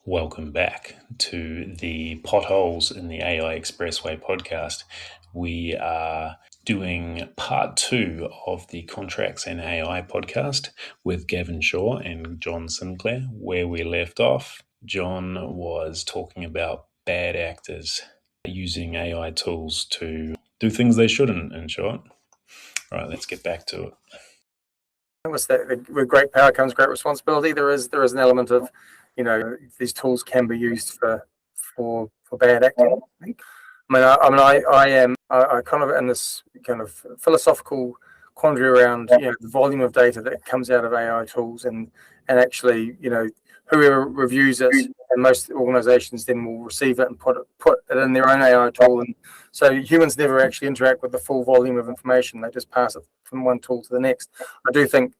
Welcome back to the Potholes in the AI Expressway podcast. We are doing part 2 of the Contracts and AI podcast with Gavin Shaw and John Sinclair. Where we left off, John was talking about bad actors using AI tools to do things they shouldn't, in short. All right, let's get back to it. With great power comes great responsibility. There is an element of, these tools can be used for bad acting. I kind of in this kind of philosophical quandary around the volume of data that comes out of AI tools and actually whoever reviews it, and most organizations then will receive it and put it in their own AI tool, and so humans never actually interact with the full volume of information. They just pass it from one tool to the next. I do think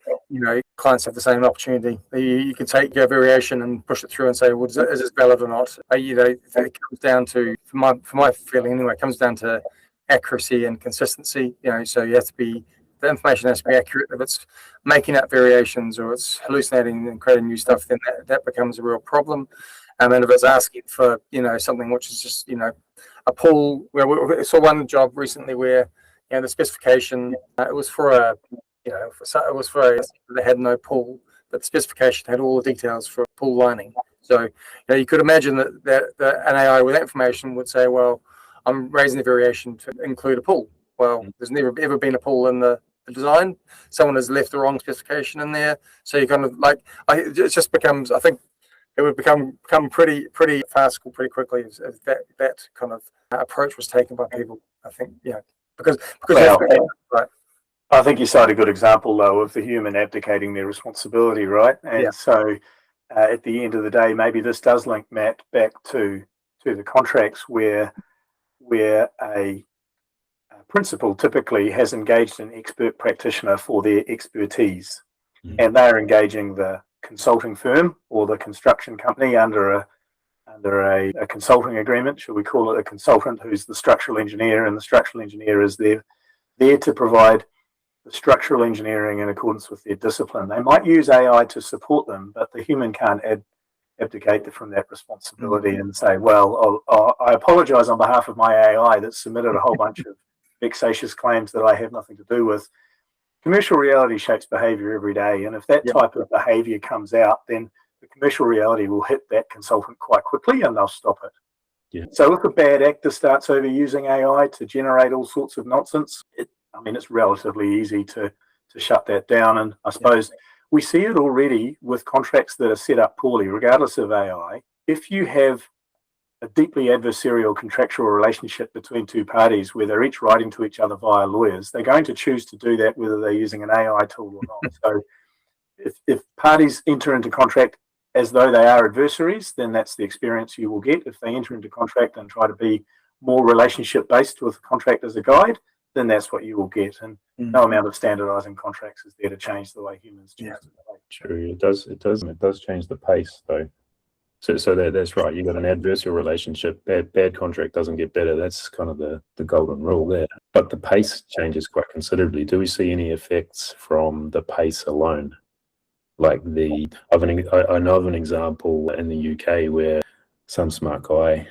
clients have the same opportunity. You can take your variation and push it through and say, well, is this valid or not? It comes down to, for my feeling anyway, it comes down to accuracy and consistency. So you have to be, the information has to be accurate. If it's making up variations or it's hallucinating and creating new stuff, then that becomes a real problem. And if it's asking for something which is just a pull, we saw one job recently where the specification it was for a that had no pull, but the specification had all the details for a pull lining. So you could imagine that an AI with that information would say, well, I'm raising the variation to include a pull. Well, there's never ever been a pull in the design. Someone has left the wrong specification in there. So you kind of it just becomes, I think it would become pretty farcical pretty quickly if that kind of approach was taken by people. I think, because right. I think you cite a good example, though, of the human abdicating their responsibility, right? And so at the end of the day, maybe this does link, Matt, back to the contracts where a principal typically has engaged an expert practitioner for their expertise, and they're engaging the consulting firm or the construction company under a consulting agreement. Should we call it a consultant who's the structural engineer, and the structural engineer is there to provide the structural engineering in accordance with their discipline. They might use AI to support them, but the human can't abdicate from that responsibility and say, well, I apologize on behalf of my AI that submitted a whole bunch of vexatious claims that I have nothing to do with. Commercial reality shapes behavior every day, and if that type of behavior comes out, then the commercial reality will hit that consultant quite quickly and they'll stop it. Yeah. So if a bad actor starts overusing AI to generate all sorts of nonsense, it's relatively easy to shut that down. And I suppose we see it already with contracts that are set up poorly, regardless of AI. If you have a deeply adversarial contractual relationship between two parties where they're each writing to each other via lawyers, they're going to choose to do that whether they're using an AI tool or not. So if parties enter into contract as though they are adversaries, then that's the experience you will get. If they enter into contract and try to be more relationship-based with the contract as a guide, then that's what you will get. And no amount of standardizing contracts is there to change the way humans choose to behave. True, it does change the pace, though. So that's right. You've got an adversarial relationship. Bad contract doesn't get better. That's kind of the golden rule there. But the pace changes quite considerably. Do we see any effects from the pace alone? Like I know of an example in the UK where some smart guy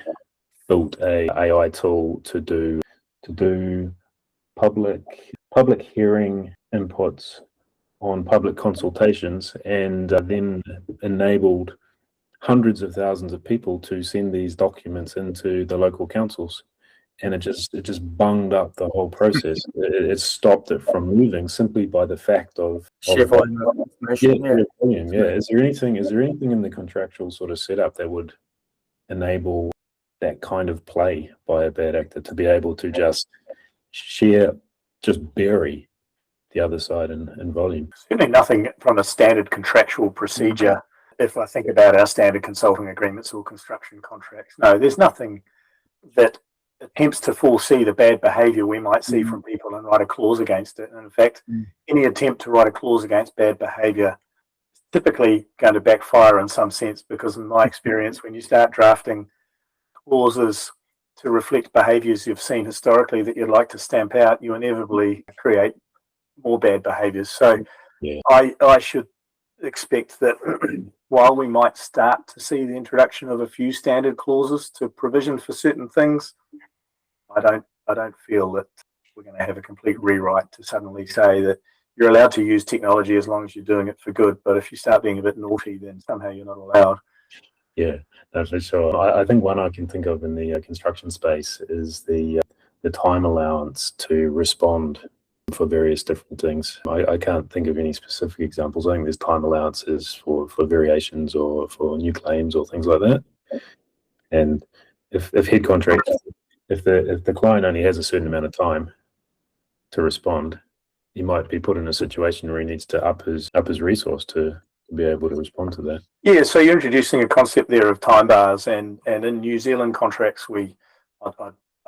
built a AI tool to do public hearing inputs on public consultations, and then enabled hundreds of thousands of people to send these documents into the local councils, and it just bunged up the whole process. It stopped it from moving simply by the fact of sheer volume of information. Is there anything in the contractual sort of setup that would enable that kind of play by a bad actor to be able to just bury the other side in volume? Certainly nothing from a standard contractual procedure. If I think about our standard consulting agreements or construction contracts, no, there's nothing that attempts to foresee the bad behavior we might see from people and write a clause against it. And in fact, any attempt to write a clause against bad behavior is typically going to backfire in some sense, because in my experience, when you start drafting clauses to reflect behaviors you've seen historically that you'd like to stamp out, you inevitably create more bad behaviors. So I should expect that while we might start to see the introduction of a few standard clauses to provision for certain things, I don't feel that we're going to have a complete rewrite to suddenly say that you're allowed to use technology as long as you're doing it for good. But if you start being a bit naughty, then somehow you're not allowed. Yeah, no, for sure. I think one I can think of in the construction space is the time allowance to respond for various different things. I can't think of any specific examples. I think there's time allowances for variations or for new claims or things like that. And if head contract, if the client only has a certain amount of time to respond, he might be put in a situation where he needs to up his resource to be able to respond to that. Yeah, so you're introducing a concept there of time bars, and in New Zealand contracts, I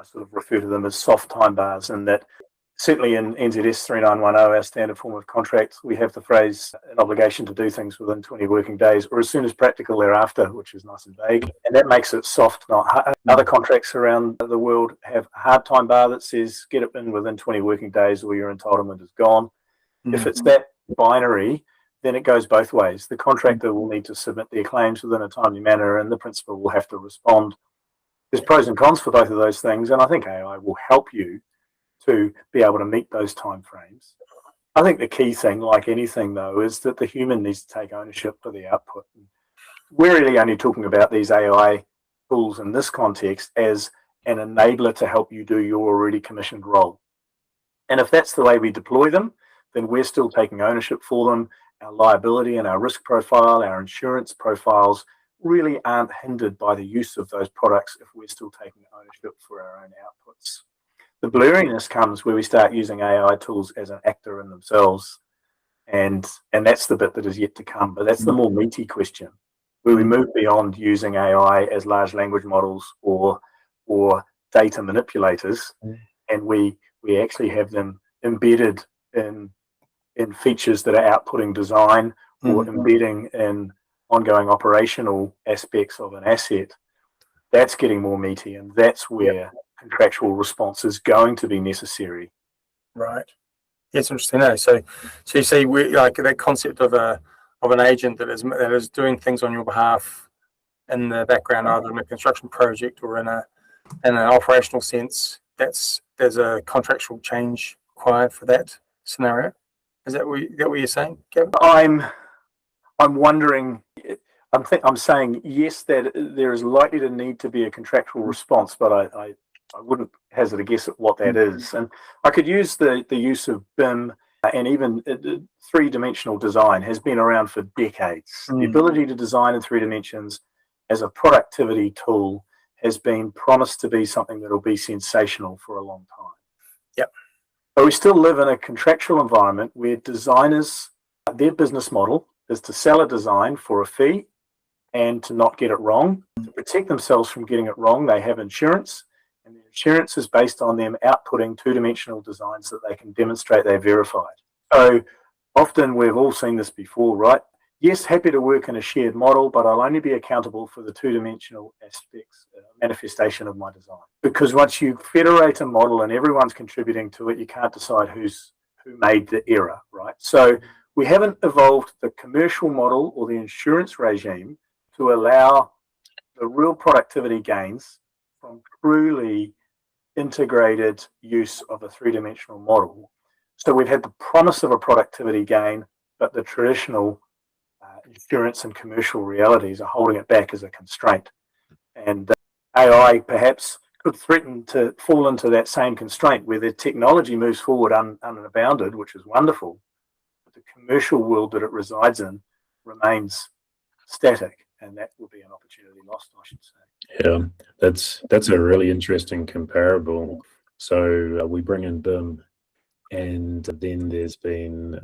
sort of refer to them as soft time bars, and that certainly in NZS 3910, our standard form of contract, we have the phrase an obligation to do things within 20 working days or as soon as practical thereafter, which is nice and vague. And that makes it soft, not hard. Other contracts around the world have a hard time bar that says get it in within 20 working days or your entitlement is gone. If it's that binary, then it goes both ways. The contractor will need to submit their claims within a timely manner and the principal will have to respond. There's pros and cons for both of those things, and I think AI will help you to be able to meet those timeframes. I think the key thing, like anything though, is that the human needs to take ownership for the output. We're really only talking about these AI tools in this context as an enabler to help you do your already commissioned role. And if that's the way we deploy them, then we're still taking ownership for them. Our liability and our risk profile, our insurance profiles really aren't hindered by the use of those products if we're still taking ownership for our own outputs. The blurriness comes where we start using AI tools as an actor in themselves, and that's the bit that is yet to come. But that's the more meaty question, where we move beyond using AI as large language models or data manipulators, and we actually have them embedded in features that are outputting design or embedding in ongoing operational aspects of an asset. That's getting more meaty, and that's where contractual response is going to be necessary. Right. Yeah, it's interesting. No? So you see, we like that concept of an agent that is doing things on your behalf in the background, either in a construction project or in an operational sense. There's a contractual change required for that scenario. Is that what you're saying, Gavin? I'm wondering. I'm saying yes, that there is likely to need to be a contractual response, but I wouldn't hazard a guess at what that is. And I could use the use of BIM and even three-dimensional design has been around for decades. The ability to design in 3 dimensions as a productivity tool has been promised to be something that will be sensational for a long time. Yep. But we still live in a contractual environment where designers, their business model is to sell a design for a fee and to not get it wrong. To protect themselves from getting it wrong, they have insurance, and the insurance is based on them outputting 2-dimensional designs that they can demonstrate they're verified. So often we've all seen this before, right? Yes, happy to work in a shared model, but I'll only be accountable for the 2-dimensional aspects, manifestation of my design. Because once you federate a model and everyone's contributing to it, you can't decide who made the error, right? So we haven't evolved the commercial model or the insurance regime to allow the real productivity gains from truly integrated use of a 3-dimensional model. So we've had the promise of a productivity gain, but the traditional insurance and commercial realities are holding it back as a constraint. And AI perhaps could threaten to fall into that same constraint where the technology moves forward unbounded, which is wonderful, but the commercial world that it resides in remains static. And that will be an opportunity lost, I should say. Yeah, that's a really interesting comparable. So we bring in BIM, and then there's been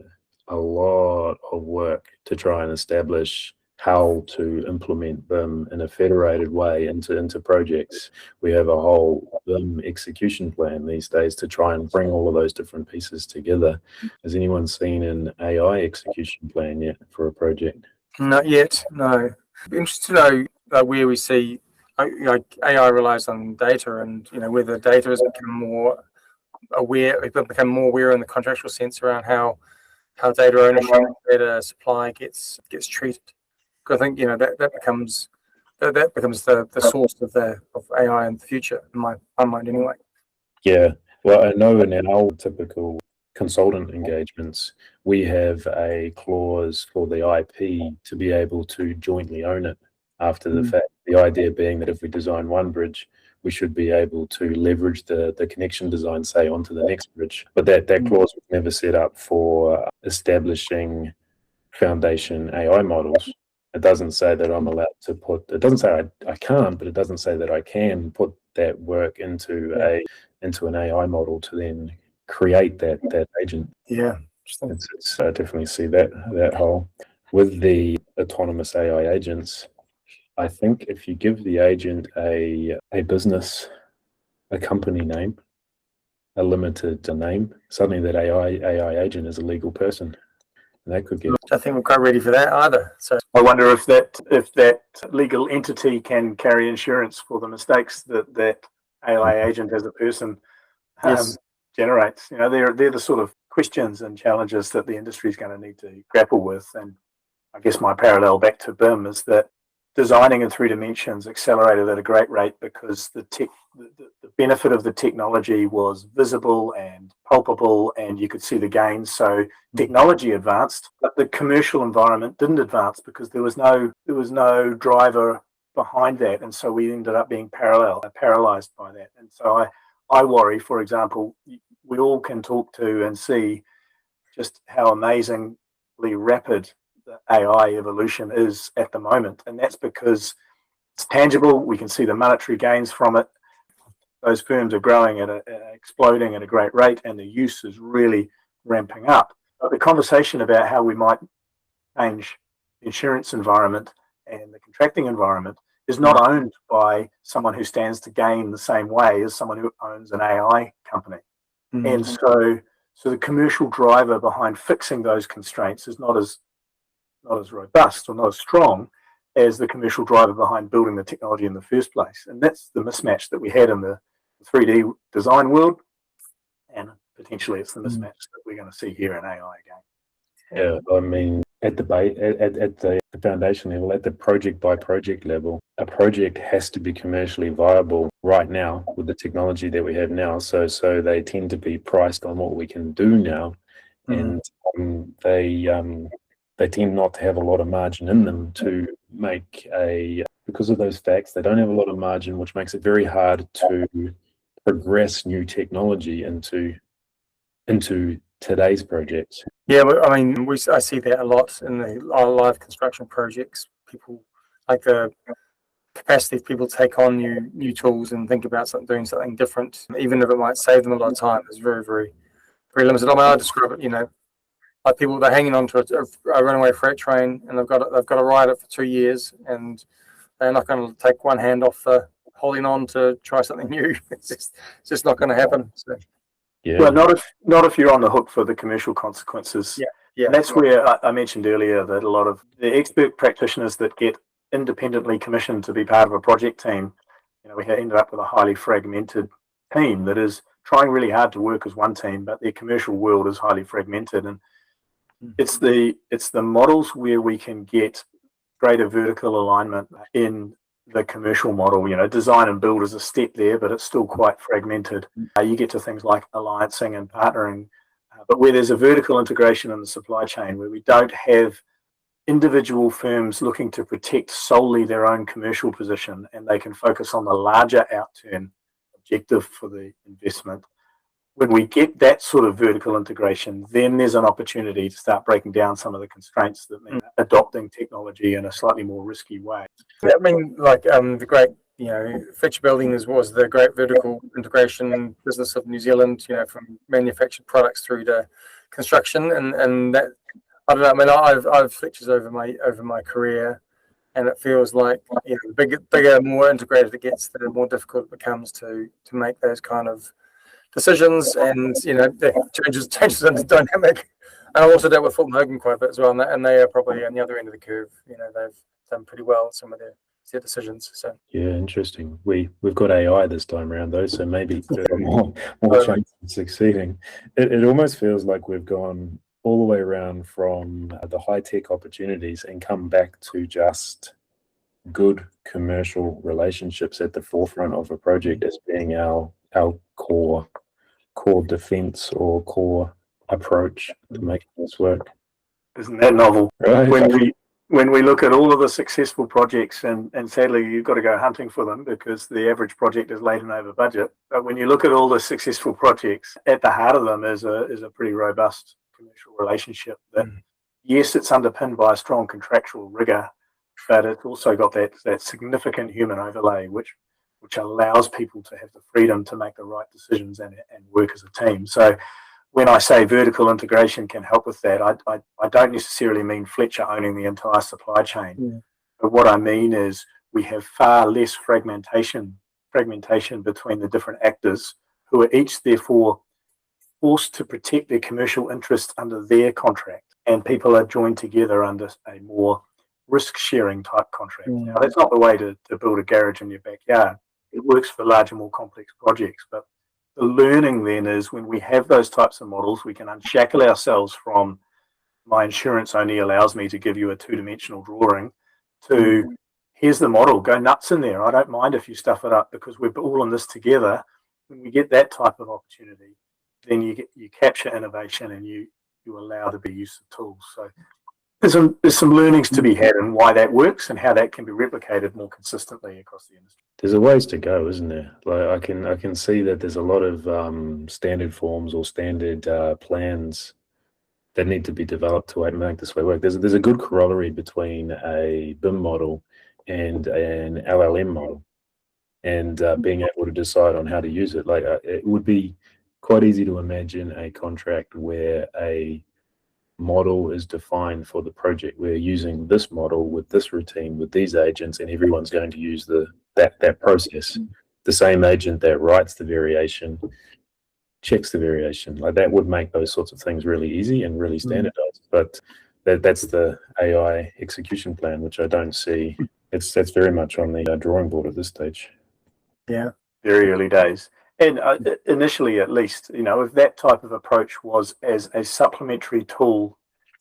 a lot of work to try and establish how to implement BIM in a federated way into projects. We have a whole BIM execution plan these days to try and bring all of those different pieces together. Has anyone seen an AI execution plan yet for a project? Not yet, no. Be interested to know where we see AI relies on data, and whether data has become more aware, in the contractual sense around how data ownership, data supply gets treated. I think that becomes the source of AI in the future, in my mind anyway. Yeah, well, I know in our typical consultant engagements, we have a clause for the IP to be able to jointly own it after the fact. The idea being that if we design one bridge, we should be able to leverage the connection design, say, onto the next bridge. But that clause was never set up for establishing foundation AI models. It doesn't say that I'm allowed to put, it doesn't say I can't, but it doesn't say that I can put that work into an AI model to then create that agent. Yeah. I definitely see that whole. With the autonomous AI agents, I think if you give the agent a business, a company name, a limited name, suddenly that AI agent is a legal person. And that could get... I think we're quite ready for that either. So I wonder if that legal entity can carry insurance for the mistakes that AI agent as a person generates. They're the sort of questions and challenges that the industry is going to need to grapple with. And I guess my parallel back to BIM is that designing in 3 dimensions accelerated at a great rate because the benefit of the technology was visible and palpable, and you could see the gains. So technology advanced, but the commercial environment didn't advance because there was no driver behind that, and so we ended up being paralyzed by that. And so I worry, for example, we all can talk to and see just how amazingly rapid the AI evolution is at the moment, and that's because it's tangible. We can see the monetary gains from it. Those firms are growing exploding at a great rate, and the use is really ramping up. But the conversation about how we might change the insurance environment and the contracting environment is not owned by someone who stands to gain the same way as someone who owns an AI company. And so the commercial driver behind fixing those constraints is not as robust or not as strong as the commercial driver behind building the technology in the first place. And that's the mismatch that we had in the 3D design world, and potentially it's the mismatch that we're going to see here in AI again. Yeah, I mean, at the foundation level, at the project by project level, a project has to be commercially viable right now with the technology that we have now. So they tend to be priced on what we can do now, and they tend not to have a lot of margin in them to make because of those facts. They don't have a lot of margin, which makes it very hard to progress new technology into today's projects. Yeah, I mean, I see that a lot in our live construction projects. People, like the capacity of people to take on new tools and think about doing something different, even if it might save them a lot of time, is very, very, very limited. I mean, I describe it, like people, they're hanging on to a runaway freight train, and they've got to ride it for 2 years, and they're not going to take one hand off the holding on to try something new. It's just not going to happen. So. Yeah. Well, not if you're on the hook for the commercial consequences. Yeah. And that's where I mentioned earlier that a lot of the expert practitioners that get independently commissioned to be part of a project team, we ended up with a highly fragmented team that is trying really hard to work as one team, but their commercial world is highly fragmented. And it's the models where we can get greater vertical alignment in the commercial model. Design and build is a step there, but it's still quite fragmented. You get to things like alliancing and partnering, but where there's a vertical integration in the supply chain, where we don't have individual firms looking to protect solely their own commercial position, and they can focus on the larger outturn objective for the investment. When we get that sort of vertical integration, then there's an opportunity to start breaking down some of the constraints that mean adopting technology in a slightly more risky way. Yeah, I mean, like the great, Fletcher Building was the great vertical integration business of New Zealand, from manufactured products through to construction, and that, I don't know. I mean, I've Fletchers over my career, and it feels like the bigger, more integrated it gets, the more difficult it becomes to make those kind of decisions, and that changes the dynamic. And I also dealt with Fulton Hogan quite a bit as well, and they are probably on the other end of the curve. They've done pretty well some of their decisions. So yeah, interesting. We've got AI this time around though, so maybe more chance of succeeding. It almost feels like we've gone all the way around from the high-tech opportunities and come back to just good commercial relationships at the forefront of a project as being our core defense or core approach to making this work. Isn't that novel? Right. When we look at all of the successful projects, and sadly you've got to go hunting for them because the average project is late and over budget. But when you look at all the successful projects, at the heart of them is a pretty robust commercial relationship that, yes, it's underpinned by a strong contractual rigor, but it's also got that significant human overlay, which allows people to have the freedom to make the right decisions and work as a team. So when I say vertical integration can help with that, I don't necessarily mean Fletcher owning the entire supply chain. Yeah. But what I mean is we have far less fragmentation between the different actors who are each therefore forced to protect their commercial interests under their contract, and people are joined together under a more risk-sharing type contract. Now, that's not the way to build a garage in your backyard. It works for larger, more complex projects, but the learning then is when we have those types of models, we can unshackle ourselves from my insurance only allows me to give you a two-dimensional drawing to here's the model, go nuts in there. I don't mind if you stuff it up because we're all in this together. When we get that type of opportunity, then you capture innovation and you allow the use of tools. So there's some learnings to be had and why that works and how that can be replicated more consistently across the industry. There's a ways to go, isn't there? Like I can see that there's a lot of standard forms or standard plans that need to be developed to make this way work. There's a good corollary between a BIM model and an LLM model, and being able to decide on how to use it. Like it would be quite easy to imagine a contract where a model is defined for the project. We're using this model with this routine with these agents, and everyone's going to use that process. The same agent that writes the variation checks the variation. Like that would make those sorts of things really easy and really standardized. But that's the AI execution plan, which I don't see. That's very much on the drawing board at this stage. Yeah, very early days. And initially, at least, if that type of approach was as a supplementary tool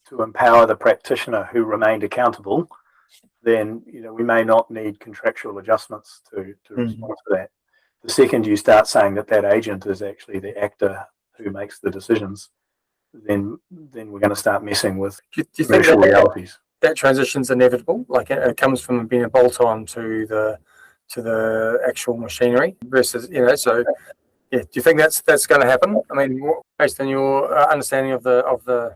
to empower the practitioner who remained accountable, then we may not need contractual adjustments to respond to that. The second you start saying that agent is actually the actor who makes the decisions, then we're going to start messing with commercial realities. That transition's inevitable. Like it comes from being a bolt-on to the actual machinery versus, so yeah, do you think that's going to happen? I mean, based on your understanding of the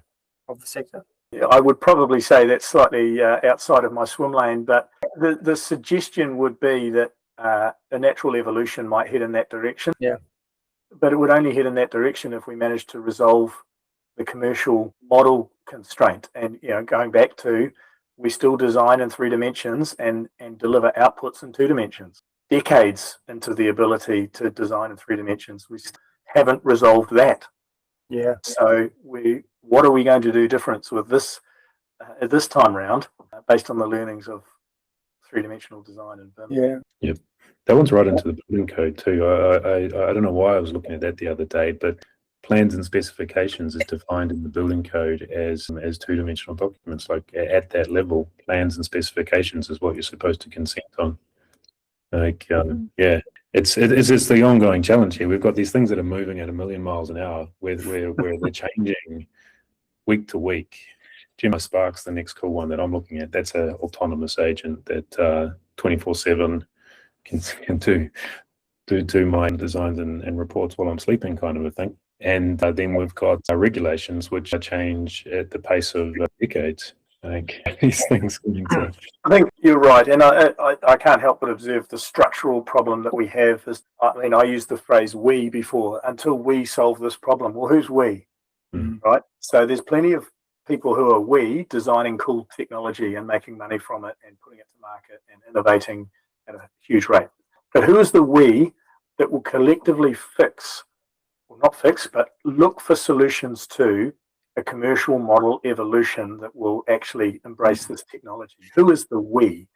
sector? Yeah, I would probably say that's slightly outside of my swim lane, but the suggestion would be that a natural evolution might head in that direction. Yeah, but it would only head in that direction if we managed to resolve the commercial model constraint. And going back to, we still design in 3 dimensions and deliver outputs in 2 dimensions. Decades into the ability to design in 3 dimensions, we haven't resolved that. Yeah. So what are we going to do different with this this time round, based on the learnings of 3-dimensional design and BIM? Yeah. Yep. That one's right into the building code too. I don't know why I was looking at that the other day, but plans and specifications is defined in the building code as 2-dimensional documents. Like at that level, plans and specifications is what you're supposed to consent on. Like yeah, it's the ongoing challenge here. We've got these things that are moving at 1 million miles an hour, where they're changing week to week. Gemma Spark's the next cool one that I'm looking at. That's an autonomous agent that 24/7 can do my designs and reports while I'm sleeping, kind of a thing. And then we've got regulations which change at the pace of decades. Like these things. I think you're right, and I can't help but observe the structural problem that we have. I used the phrase "we" before. Until we solve this problem, well, who's we? Right. So there's plenty of people who are we designing cool technology and making money from it and putting it to market and innovating at a huge rate. But who is the we that will collectively but look for solutions to a commercial model evolution that will actually embrace this technology? Who is the we?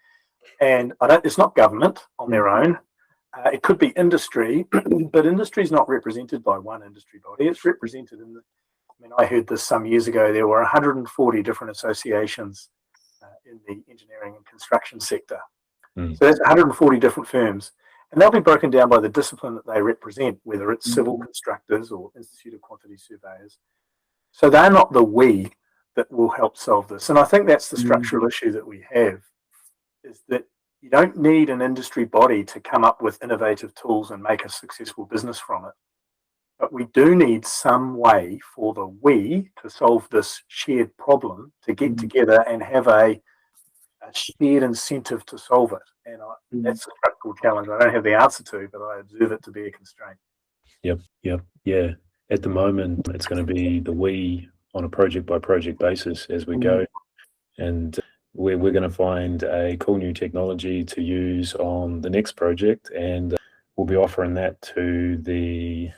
And it's not government on their own. It could be industry, but industry is not represented by one industry body. It's represented in the mean, I heard this some years ago. There were 140 different associations in the engineering and construction sector. So that's 140 different firms. And they'll be broken down by the discipline that they represent, whether it's civil constructors or Institute of Quantity Surveyors. So they're not the we that will help solve this. And I think that's the structural issue that we have, is that you don't need an industry body to come up with innovative tools and make a successful business from it. But we do need some way for the we to solve this shared problem, to get together and have a shared incentive to solve it. And that's a structural challenge I don't have the answer to, but I observe it to be a constraint. Yeah. At the moment, it's going to be the we on a project by project basis as we go. And we're going to find a cool new technology to use on the next project, and we'll be offering that to the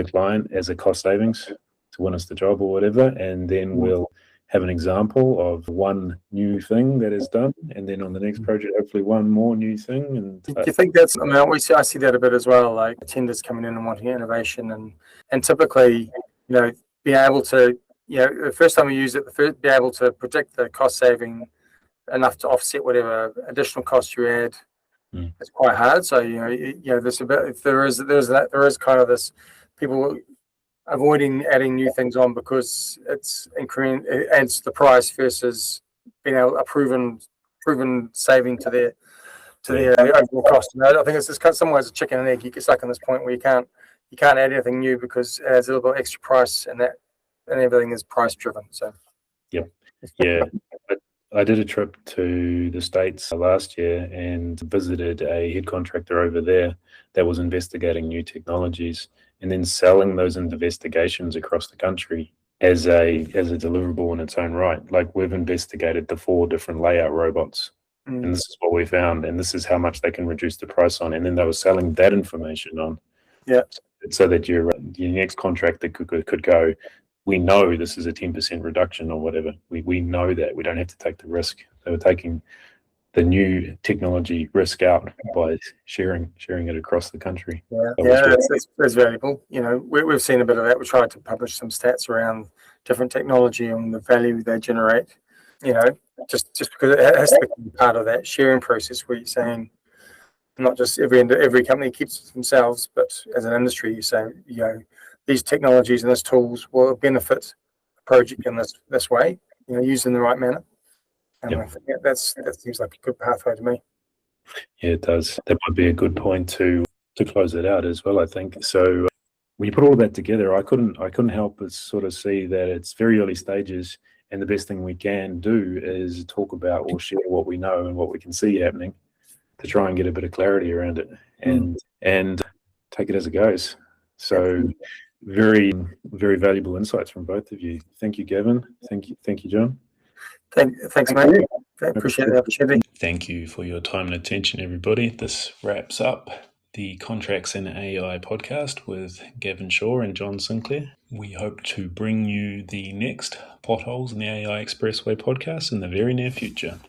client as a cost savings to win us the job or whatever. And then we'll have an example of one new thing that is done, and then on the next project, hopefully one more new thing. And do you think that's, I mean, I see that a bit as well, like tenders coming in and wanting innovation, and typically, being able to, the first time we use it, be able to predict the cost saving enough to offset whatever additional costs you add. It's quite hard. So there's a bit, there is kind of this, people avoiding adding new things on because it adds the price versus being able a proven saving to their overall cost. I think it's just kind of some ways a chicken and egg. You get stuck in this point where you can't add anything new because it adds a little bit extra price, and everything is price driven. So I did a trip to the States last year and visited a head contractor over there that was investigating new technologies and then selling those investigations across the country as a deliverable in its own right. Like, we've investigated the 4 different layout robots, and this is what we found, and this is how much they can reduce the price on. And then they were selling that information on. So that your next contractor could go, we know this is a 10% reduction or whatever. We know that. We don't have to take the risk. They were taking the new technology risk out by sharing it across the country. That's valuable. We've seen a bit of that. We tried to publish some stats around different technology and the value they generate. Just because it has to be part of that sharing process where you're saying, not just every company keeps it to themselves, but as an industry, you say, these technologies and these tools will benefit the project in this way, used in the right manner. And I think that seems like a good pathway to me. Yeah, it does. That might be a good point to close it out as well, I think. So when you put all that together, I couldn't help but sort of see that it's very early stages, and the best thing we can do is talk about or share what we know and what we can see happening to try and get a bit of clarity around it and take it as it goes. So very, very valuable insights from both of you. Thank you, Gavin. Thank you, John. Thanks, mate. Appreciate the opportunity. Thank you for your time and attention, everybody. This wraps up the Contracts in AI podcast with Gavin Shaw and John Sinclair. We hope to bring you the next Potholes in the AI Expressway podcast in the very near future.